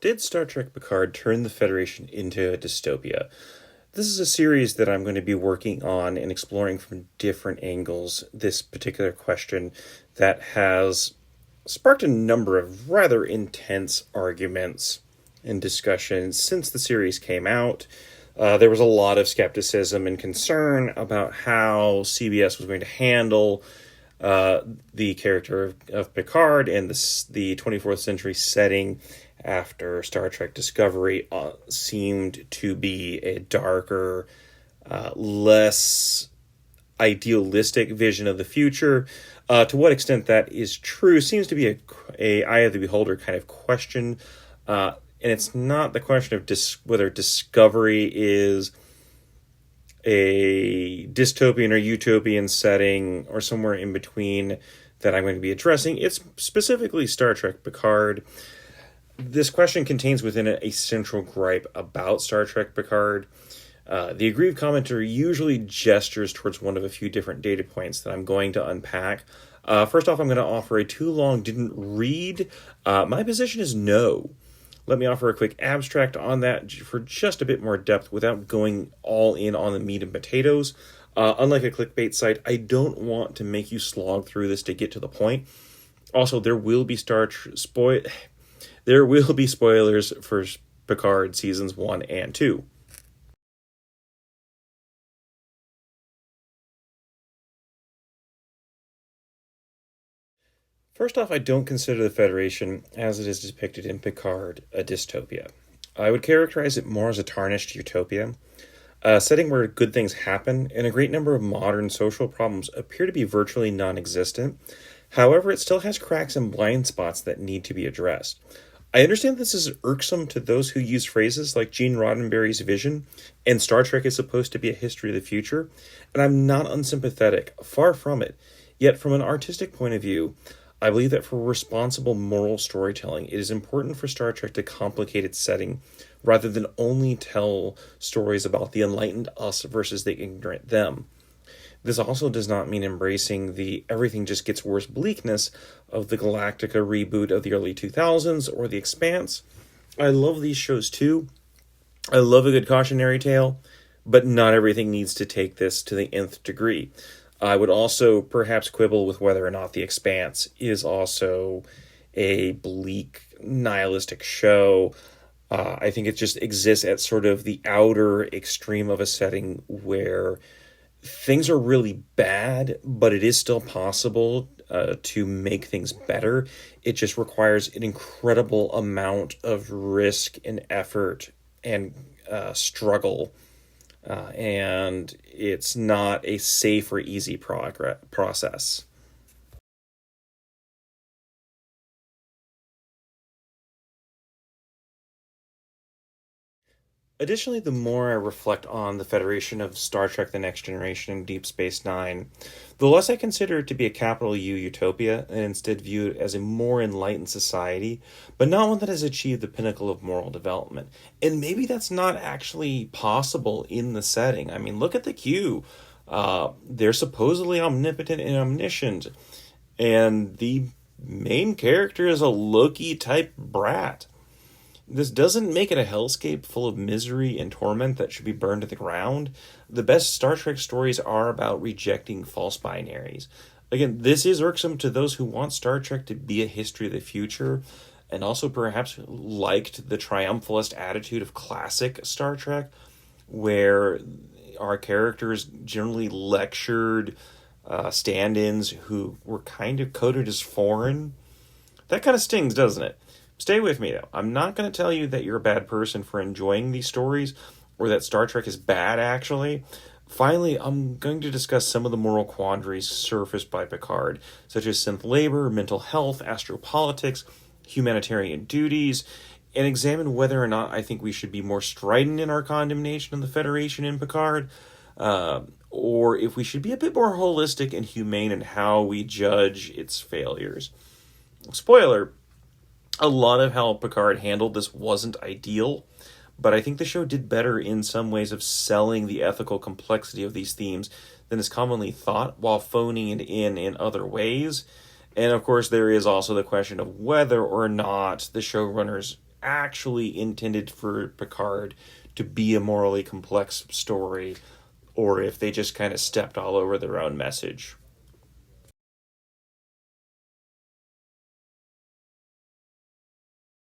Did Star Trek Picard turn the Federation into a dystopia? This is a series that I'm going to be working on and exploring from different angles this particular question that has sparked a number of rather intense arguments and discussions since the series came out. There was a lot of skepticism and concern about how CBS was going to handle the character of Picard and the 24th century setting after Star Trek Discovery seemed to be a darker, less idealistic vision of the future. To what extent that is true seems to be a eye of the beholder kind of question. And it's not the question of whether Discovery is a dystopian or utopian setting or somewhere in between that I'm going to be addressing. It's specifically Star Trek Picard. This question contains within it a central gripe about Star Trek Picard. The aggrieved commenter usually gestures towards one of a few different data points that I'm going to unpack. First off, I'm going to offer a too long didn't read. My position is no. Let me offer a quick abstract on that for just a bit more depth without going all in on the meat and potatoes. Unlike a clickbait site, I don't want to make you slog through this to get to the point. Also, there will be spoilers for Picard seasons 1 and 2. First off, I don't consider the Federation, as it is depicted in Picard, a dystopia. I would characterize it more as a tarnished utopia, a setting where good things happen and a great number of modern social problems appear to be virtually non-existent. However, it still has cracks and blind spots that need to be addressed. I understand this is irksome to those who use phrases like Gene Roddenberry's vision, and Star Trek is supposed to be a history of the future, and I'm not unsympathetic, far from it. Yet, from an artistic point of view, I believe that for responsible moral storytelling, it is important for Star Trek to complicate its setting rather than only tell stories about the enlightened us versus the ignorant them. This also does not mean embracing the everything just gets worse bleakness of the Galactica reboot of the early 2000s or The Expanse. I love these shows too. I love a good cautionary tale, but not everything needs to take this to the nth degree. I would also perhaps quibble with whether or not The Expanse is also a bleak, nihilistic show. I think it just exists at sort of the outer extreme of a setting where things are really bad, but it is still possible to make things better. It just requires an incredible amount of risk and effort and struggle. And it's not a safe or easy process. Additionally, the more I reflect on the Federation of Star Trek The Next Generation and Deep Space Nine, the less I consider it to be a capital U utopia and instead view it as a more enlightened society, but not one that has achieved the pinnacle of moral development. And maybe that's not actually possible in the setting. I mean, look at the Q. They're supposedly omnipotent and omniscient, and the main character is a Loki type brat. This doesn't make it a hellscape full of misery and torment that should be burned to the ground. The best Star Trek stories are about rejecting false binaries. Again, this is irksome to those who want Star Trek to be a history of the future, and also perhaps liked the triumphalist attitude of classic Star Trek, where our characters generally lectured stand-ins who were kind of coded as foreign. That kind of stings, doesn't it? Stay with me, though. I'm not going to tell you that you're a bad person for enjoying these stories or that Star Trek is bad, actually. Finally, I'm going to discuss some of the moral quandaries surfaced by Picard, such as synth labor, mental health, astropolitics, humanitarian duties, and examine whether or not I think we should be more strident in our condemnation of the Federation in Picard, or if we should be a bit more holistic and humane in how we judge its failures. Spoiler, a lot of how Picard handled this wasn't ideal, but I think the show did better in some ways of selling the ethical complexity of these themes than is commonly thought, while phoning it in other ways. And of course, there is also the question of whether or not the showrunners actually intended for Picard to be a morally complex story, or if they just kind of stepped all over their own message.